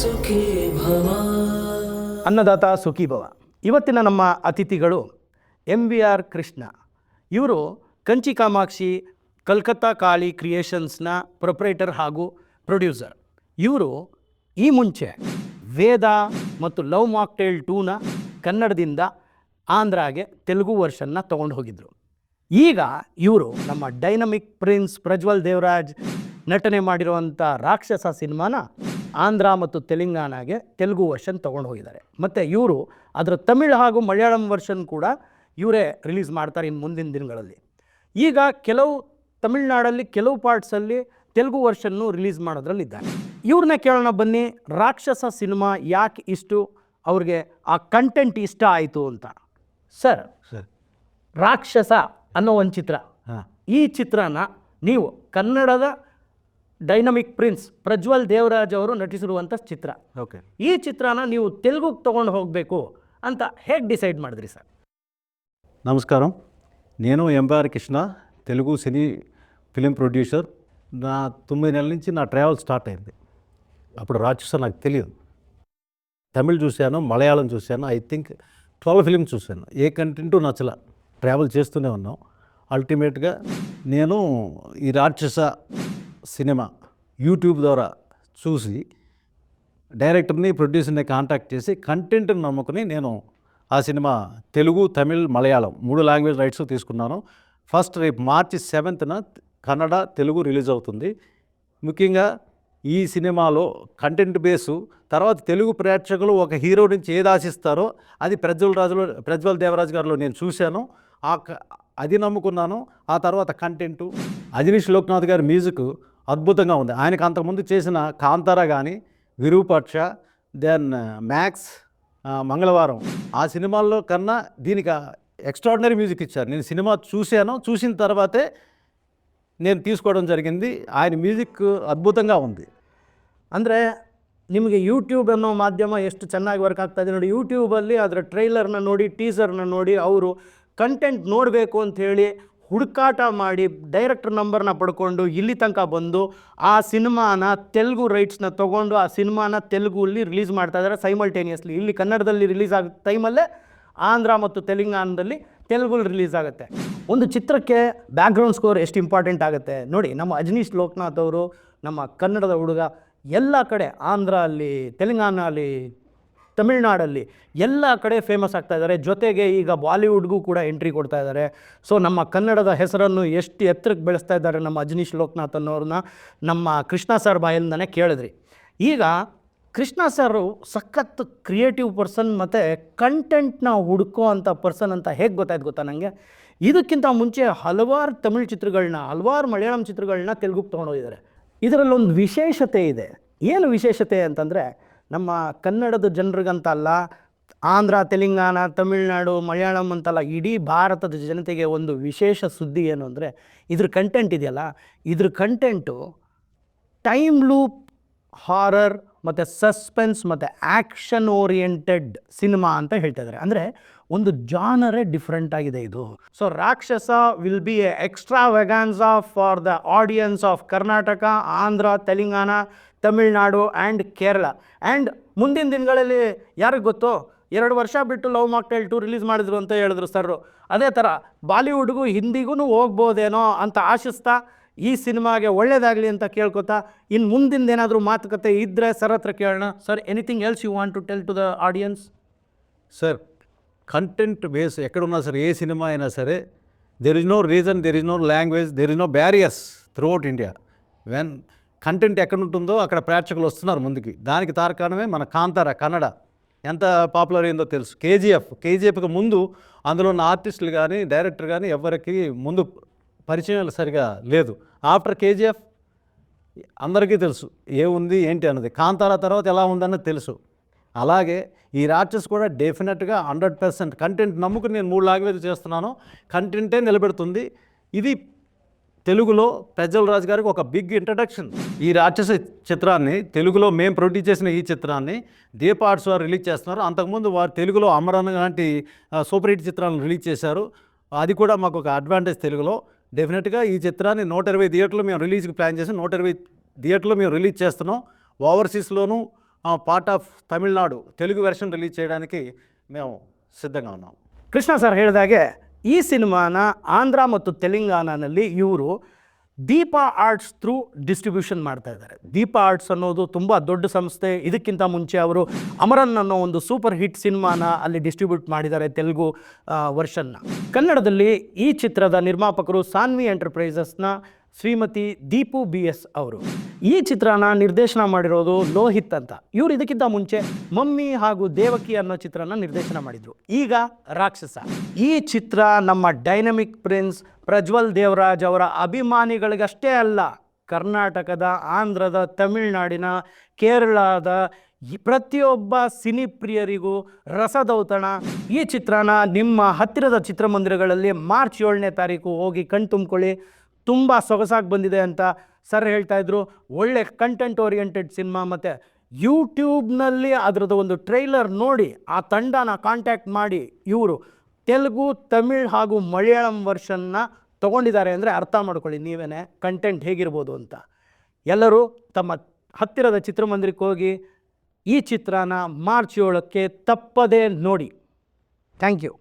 ಸುಖೀ ಭವ. ಅನ್ನದಾತ ಸುಖೀ ಭವ. ಇವತ್ತಿನ ನಮ್ಮ ಅತಿಥಿಗಳು MVR ಕೃಷ್ಣ. ಇವರು ಕಂಚಿ ಕಾಮಾಕ್ಷಿ ಕಲ್ಕತ್ತಾ ಕಾಳಿ ಕ್ರಿಯೇಷನ್ಸ್ನ ಪ್ರೊಪ್ರೈಟರ್ ಹಾಗೂ ಪ್ರೊಡ್ಯೂಸರ್. ಇವರು ಈ ಮುಂಚೆ ವೇದ ಮತ್ತು ಲವ್ ಮಾಕ್ಟೇಲ್ 2ನ ಕನ್ನಡದಿಂದ ಆಂಧ್ರಾಗೆ ತೆಲುಗು ವರ್ಷನ್ನ ತೊಗೊಂಡು ಹೋಗಿದ್ದರು. ಈಗ ಇವರು ನಮ್ಮ ಡೈನಮಿಕ್ ಪ್ರಿನ್ಸ್ ಪ್ರಜ್ವಲ್ ದೇವರಾಜ್ ನಟನೆ ಮಾಡಿರುವಂಥ ರಾಕ್ಷಸ ಸಿನಿಮಾನ ಆಂಧ್ರ ಮತ್ತು ತೆಲಂಗಾಣಗೆ ತೆಲುಗು ವರ್ಷನ್ ತೊಗೊಂಡು ಹೋಗಿದ್ದಾರೆ. ಮತ್ತು ಇವರು ಅದರ ತಮಿಳು ಹಾಗೂ ಮಲಯಾಳಂ ವರ್ಷನ್ ಕೂಡ ಇವರೇ ರಿಲೀಸ್ ಮಾಡ್ತಾರೆ ಇನ್ನು ಮುಂದಿನ ದಿನಗಳಲ್ಲಿ. ಈಗ ಕೆಲವು ತಮಿಳ್ನಾಡಲ್ಲಿ ಕೆಲವು ಪಾರ್ಟ್ಸಲ್ಲಿ ತೆಲುಗು ವರ್ಷನ್ನು ರಿಲೀಸ್ ಮಾಡೋದ್ರಲ್ಲಿದ್ದಾರೆ. ಇವ್ರನ್ನ ಕೇಳೋಣ ಬನ್ನಿ, ರಾಕ್ಷಸ ಸಿನಿಮಾ ಯಾಕೆ ಇಷ್ಟು ಅವ್ರಿಗೆ ಆ ಕಂಟೆಂಟ್ ಇಷ್ಟ ಆಯಿತು ಅಂತ. ಸರ್, ರಾಕ್ಷಸ ಅನ್ನೋ ಒಂದು ಚಿತ್ರ, ಈ ಚಿತ್ರನ ನೀವು ಕನ್ನಡದ ಡೈನಮಿಕ್ ಪ್ರಿನ್ಸ್ ಪ್ರಜ್ವಲ್ ದೇವರಾಜ್ ಅವರು ನಟಿಸಿರುವಂಥ ಚಿತ್ರ. ಓಕೆ, ಈ ಚಿತ್ರನ ನೀವು ತೆಲುಗುಗೆ ತೊಗೊಂಡು ಹೋಗಬೇಕು ಅಂತ ಹೇಗೆ ಡಿಸೈಡ್ ಮಾಡಿದ್ರಿ ಸರ್? నమస్కారం. నేను MVR కృష్ణ, తెలుగు సినీ ఫిలిం ప్రొడ్యూసర్. నా 9 నెలల నుంచి నా ట్రావెల్ స్టార్ట్ అయింది. అప్పుడు రాక్షస నాకు తెలియదు. తమిళ్ చూశాను, మలయాళం చూశాను, ఐ థింక్ 12 ఫిలిమ్స్ చూశాను. ఏ కంటెంటు నచ్చల, ట్రావెల్ చేస్తూనే ఉన్నాం. అల్టిమేట్గా నేను ఈ రాక్షస సినిమా యూట్యూబ్ ద్వారా చూసి డైరెక్టర్ని ప్రొడ్యూసర్ని కాంటాక్ట్ చేసి కంటెంట్ని నమ్ముకుని నేను ఆ cinema Telugu, Tamil, Malayalam 3 language rights తీసుకున్నాను. ఫస్ట్ రేపు మార్చి 7న కన్నడ, తెలుగు రిలీజ్ అవుతుంది. ముఖ్యంగా ఈ సినిమాలో కంటెంట్ బేసు తర్వాత తెలుగు ప్రేక్షకులు ఒక హీరో నుంచి ఏది ఆశిస్తారో అది ప్రజ్వల్ దేవరాజ్ గారిలో నేను చూశాను. అది నమ్ముకున్నాను. ఆ తర్వాత కంటెంటు, అజనీష్ లోక్నాథ్ గారి మ్యూజిక్ అద్భుతంగా ఉంది. ఆయనకు అంతకుముందు చేసిన కాంతారా కానీ, విరూపాక్ష, దెన్ మ్యాక్స్, మంగళవారం, ఆ సినిమాల్లో కన్నా దీనికి ఎక్స్ట్రాడినరీ మ్యూజిక్ ఇచ్చారు. నేను సినిమా చూశాను, చూసిన తర్వాతే నేను తీసుకోవడం జరిగింది. ఆయన ಮ್ಯೂಸಿಕ್ ಅದ್ಭುತಂగా ఉంది. ಅಂದರೆ ನಿಮಗೆ ಯೂಟ್ಯೂಬ್ ಅನ್ನೋ ಮಾಧ್ಯಮ ಎಷ್ಟು ಚೆನ್ನಾಗಿ ವರ್ಕ್ ಆಗ್ತಾಯಿದೆ ನೋಡಿ. ಯೂಟ್ಯೂಬಲ್ಲಿ ಅದರ ಟ್ರೈಲರ್ನ ನೋಡಿ, ಟೀಸರ್ನ ನೋಡಿ ಅವರು ಕಂಟೆಂಟ್ ನೋಡಬೇಕು ಅಂಥೇಳಿ ಹುಡುಕಾಟ ಮಾಡಿ ಡೈರೆಕ್ಟರ್ ನಂಬರ್ನ ಪಡ್ಕೊಂಡು ಇಲ್ಲಿ ತನಕ ಬಂದು ಆ ಸಿನಿಮಾನ ತೆಲುಗು ರೈಟ್ಸ್ನ ತೊಗೊಂಡು ಆ ಸಿನಿಮಾನ ತೆಲುಗಲ್ಲಿ ರಿಲೀಸ್ ಮಾಡ್ತಾಯಿದ್ದಾರೆ ಸೈಮಲ್ಟೇನಿಯಸ್ಲಿ. ಇಲ್ಲಿ ಕನ್ನಡದಲ್ಲಿ ರಿಲೀಸ್ ಆಗೋ ಟೈಮಲ್ಲೇ ಆಂಧ್ರ ಮತ್ತು ತೆಲಂಗಾಣದಲ್ಲಿ ತೆಲುಗಲ್ಲಿ ರಿಲೀಸ್ ಆಗುತ್ತೆ. ಒಂದು ಚಿತ್ರಕ್ಕೆ ಬ್ಯಾಕ್ಗ್ರೌಂಡ್ ಸ್ಕೋರ್ ಎಷ್ಟು ಇಂಪಾರ್ಟೆಂಟ್ ಆಗುತ್ತೆ ನೋಡಿ. ನಮ್ಮ ಅಜನೀಶ್ ಲೋಕನಾಥ್ ಅವರು ನಮ್ಮ ಕನ್ನಡದ ಹುಡುಗ ಎಲ್ಲ ಕಡೆ, ಆಂಧ್ರ ಅಲ್ಲಿ, ತೆಲಂಗಾಣ ಅಲ್ಲಿ, ತಮಿಳ್ನಾಡಲ್ಲಿ ಎಲ್ಲ ಕಡೆ ಫೇಮಸ್ ಆಗ್ತಾ ಇದ್ದಾರೆ. ಜೊತೆಗೆ ಈಗ ಬಾಲಿವುಡ್ಗೂ ಕೂಡ ಎಂಟ್ರಿ ಕೊಡ್ತಾ ಇದ್ದಾರೆ. ಸೊ ನಮ್ಮ ಕನ್ನಡದ ಹೆಸರನ್ನು ಎಷ್ಟು ಎತ್ತರಕ್ಕೆ ಬೆಳೆಸ್ತಾ ಇದ್ದಾರೆ ನಮ್ಮ ಅಜನೀಶ್ ಲೋಕನಾಥ್ ಅನ್ನೋರನ್ನ ನಮ್ಮ ಕೃಷ್ಣ ಸರ್ ಬಾಯಿಂದನೇ ಕೇಳಿದ್ರಿ. ಈಗ ಕೃಷ್ಣ ಸರು ಸಖತ್ ಕ್ರಿಯೇಟಿವ್ ಪರ್ಸನ್ ಮತ್ತು ಕಂಟೆಂಟ್ನ ಹುಡುಕೋ ಅಂಥ ಪರ್ಸನ್ ಅಂತ ಹೇಗೆ ಗೊತ್ತಾಯ್ತು ಗೊತ್ತಾ ನನಗೆ? ಇದಕ್ಕಿಂತ ಮುಂಚೆ ಹಲವಾರು ತಮಿಳ್ ಚಿತ್ರಗಳನ್ನ, ಹಲವಾರು ಮಲಯಾಳಂ ಚಿತ್ರಗಳನ್ನ ತೆಲುಗುಗೆ ತೊಗೊಂಡೋಗಿದ್ದಾರೆ. ಇದರಲ್ಲೊಂದು ವಿಶೇಷತೆ ಇದೆ. ಏನು ವಿಶೇಷತೆ ಅಂತಂದರೆ, ನಮ್ಮ ಕನ್ನಡದ ಜನರಿಗಂತಲ್ಲ, ಆಂಧ್ರ, ತೆಲಂಗಾಣ, ತಮಿಳ್ನಾಡು, ಮಲಯಾಳಂ ಅಂತಲ್ಲ, ಇಡೀ ಭಾರತದ ಜನತೆಗೆ ಒಂದು ವಿಶೇಷ ಸುದ್ದಿ ಏನು ಅಂದರೆ, ಇದ್ರ ಕಂಟೆಂಟ್ ಇದೆಯಲ್ಲ, ಇದ್ರ ಕಂಟೆಂಟು ಟೈಮ್ ಲೂಪ್ ಹಾರರ್ ಮತ್ತು ಸಸ್ಪೆನ್ಸ್ ಮತ್ತು ಆ್ಯಕ್ಷನ್ ಓರಿಯೆಂಟೆಡ್ ಸಿನಿಮಾ ಅಂತ ಹೇಳ್ತಾ ಇದ್ದಾರೆ. ಅಂದರೆ ಒಂದು ಜಾನರೇ ಡಿಫ್ರೆಂಟ್ ಆಗಿದೆ ಇದು. So Rakshasa will be a extravaganza for the audience of Karnataka, Andhra, Telangana, Tamil Nadu and Kerala. And ಮುಂದಿನ ದಿನಗಳಲ್ಲಿ ಯಾರಿಗೆ ಗೊತ್ತು, 2 ವರ್ಷ ಬಿಟ್ಟು ಲವ್ ಮಾಕ್ಟೇಲ್ 2 ರಿಲೀಸ್ ಮಾಡಿದ್ರು ಅಂತ ಹೇಳಿದ್ರು ಸರ್. ಅದೇ ಥರ ಬಾಲಿವುಡ್ಗೂ ಹಿಂದಿಗೂ ಹೋಗ್ಬೋದೇನೋ ಅಂತ ಆಶಿಸ್ತಾ ಈ ಸಿನಿಮಾಗೆ ಒಳ್ಳೇದಾಗಲಿ ಅಂತ ಕೇಳ್ಕೊತಾ, ಇನ್ನು ಮುಂದಿನ ಏನಾದರೂ ಮಾತುಕತೆ ಇದ್ದರೆ ಸರ್ ಹತ್ರ ಕೇಳೋಣ. Sir, anything else you want to tell to the audience? Sir, content base ఎక్కడున్నా సరే, ఏ సినిమా అయినా సరే, there is no reason, there is no language, there is no barriers throughout India. When content ఎక్కడ ఉంటుందో అక్కడ ప్రేక్షకులు వస్తున్నారు ముందుకి. దానికి తార్కాణమే మన కాంతారా కన్నడ ఎంత పాపులర్ అయిందో తెలుసు. కేజీఎఫ్కి ముందు అందులో ఉన్న ఆర్టిస్టులు కానీ, డైరెక్టర్ కానీ ఎవరికి ముందు పరిచయం సరిగా లేదు. ఆఫ్టర్ కేజీఎఫ్ అందరికీ తెలుసు ఏముంది ఏంటి అన్నది. కాంతారా తర్వాత ఎలా ఉందన్నది తెలుసు. అలాగే ఈ రాక్షస్ కూడా డెఫినెట్గా 100% కంటెంట్ నమ్ముకుని నేను 3 లాంగ్వేజ్ చేస్తున్నాను. కంటెంటే నిలబెడుతుంది. ఇది తెలుగులో ప్రజ్వల్ రాజ్ గారికి ఒక బిగ్ ఇంట్రడక్షన్. ఈ రాక్షస చిత్రాన్ని తెలుగులో మేము ప్రొడ్యూస్ చేసిన ఈ చిత్రాన్ని దీప ఆర్ట్స్ వారు రిలీజ్ చేస్తున్నారు. అంతకుముందు వారు తెలుగులో అమరన్ లాంటి సూపర్ హిట్ చిత్రాలను రిలీజ్ చేశారు. అది కూడా మాకు ఒక అడ్వాంటేజ్ తెలుగులో. డెఫినెట్గా ఈ చిత్రాన్ని 120 థియేటర్లు మేము రిలీజ్కి ప్లాన్ చేసి 120 థియేటర్లు మేము రిలీజ్ చేస్తున్నాం. ఓవర్సీస్లోనూ part of Tamil Nadu Telugu version release చేయడానికి మేము సిద్ధంగా ఉన్నాం. ಕೃಷ್ಣ ಸರ್ ಹೇಳಿದಾಗೆ ಈ ಸಿನಿಮಾನ ಆಂಧ್ರ ಮತ್ತು ತೆಲಂಗಾಣನಲ್ಲಿ ಇವರು ದೀಪ ಆರ್ಟ್ಸ್ ಥ್ರೂ ಡಿಸ್ಟ್ರಿಬ್ಯೂಷನ್ ಮಾಡ್ತಾ ಇದ್ದಾರೆ. ದೀಪ ಆರ್ಟ್ಸ್ ಅನ್ನೋದು ತುಂಬ ದೊಡ್ಡ ಸಂಸ್ಥೆ. ಇದಕ್ಕಿಂತ ಮುಂಚೆ ಅವರು ಅಮರನ್ ಅನ್ನೋ ಒಂದು ಸೂಪರ್ ಹಿಟ್ ಸಿನಿಮಾನ ಅಲ್ಲಿ ಡಿಸ್ಟ್ರಿಬ್ಯೂಟ್ ಮಾಡಿದ್ದಾರೆ, ತೆಲುಗು ವರ್ಷನ್ನ. ಕನ್ನಡದಲ್ಲಿ ಈ ಚಿತ್ರದ ನಿರ್ಮಾಪಕರು ಸಾನ್ವಿ ಎಂಟರ್ಪ್ರೈಸಸ್ನ ಶ್ರೀಮತಿ ದೀಪು BS ಅವರು. ಈ ಚಿತ್ರನ ನಿರ್ದೇಶನ ಮಾಡಿರೋದು ಲೋಹಿತ್ ಅಂತ. ಇವರು ಇದಕ್ಕಿಂತ ಮುಂಚೆ ಮಮ್ಮಿ ಹಾಗೂ ದೇವಕಿ ಅನ್ನೋ ಚಿತ್ರನ ನಿರ್ದೇಶನ ಮಾಡಿದರು. ಈಗ ರಾಕ್ಷಸ. ಈ ಚಿತ್ರ ನಮ್ಮ ಡೈನಮಿಕ್ ಪ್ರಿನ್ಸ್ ಪ್ರಜ್ವಲ್ ದೇವರಾಜ್ ಅವರ ಅಭಿಮಾನಿಗಳಿಗಷ್ಟೇ ಅಲ್ಲ, ಕರ್ನಾಟಕದ, ಆಂಧ್ರದ, ತಮಿಳುನಾಡಿನ, ಕೇರಳದ ಪ್ರತಿಯೊಬ್ಬ ಸಿನಿಪ್ರಿಯರಿಗೂ ರಸದೌತಣ. ಈ ಚಿತ್ರನ ನಿಮ್ಮ ಹತ್ತಿರದ ಚಿತ್ರಮಂದಿರಗಳಲ್ಲಿ ಮಾರ್ಚ್ 7ನೇ ತಾರೀಕು ಹೋಗಿ ಕಣ್ತುಂಬ್ಕೊಳ್ಳಿ. ತುಂಬ ಸೊಗಸಾಗಿ ಬಂದಿದೆ ಅಂತ ಸರ್ ಹೇಳ್ತಾಯಿದ್ರು. ಒಳ್ಳೆ ಕಂಟೆಂಟ್ ಓರಿಯೆಂಟೆಡ್ ಸಿನಿಮಾ. ಮತ್ತು ಯೂಟ್ಯೂಬ್ನಲ್ಲಿ ಅದರದ್ದು ಒಂದು ಟ್ರೈಲರ್ ನೋಡಿ ಆ ತಂಡನ ಕಾಂಟ್ಯಾಕ್ಟ್ ಮಾಡಿ ಇವರು ತೆಲುಗು, ತಮಿಳ್ ಹಾಗೂ ಮಲಯಾಳಂ ವರ್ಷನ್ನ ತೊಗೊಂಡಿದ್ದಾರೆ ಅಂದರೆ ಅರ್ಥ ಮಾಡ್ಕೊಳ್ಳಿ ನೀವೇ ಕಂಟೆಂಟ್ ಹೇಗಿರ್ಬೋದು ಅಂತ. ಎಲ್ಲರೂ ತಮ್ಮ ಹತ್ತಿರದ ಚಿತ್ರಮಂದಿರಕ್ಕೆ ಹೋಗಿ ಈ ಚಿತ್ರನ ಮಾರ್ಚ್ 7ಕ್ಕೆ ತಪ್ಪದೇ ನೋಡಿ. Thank you.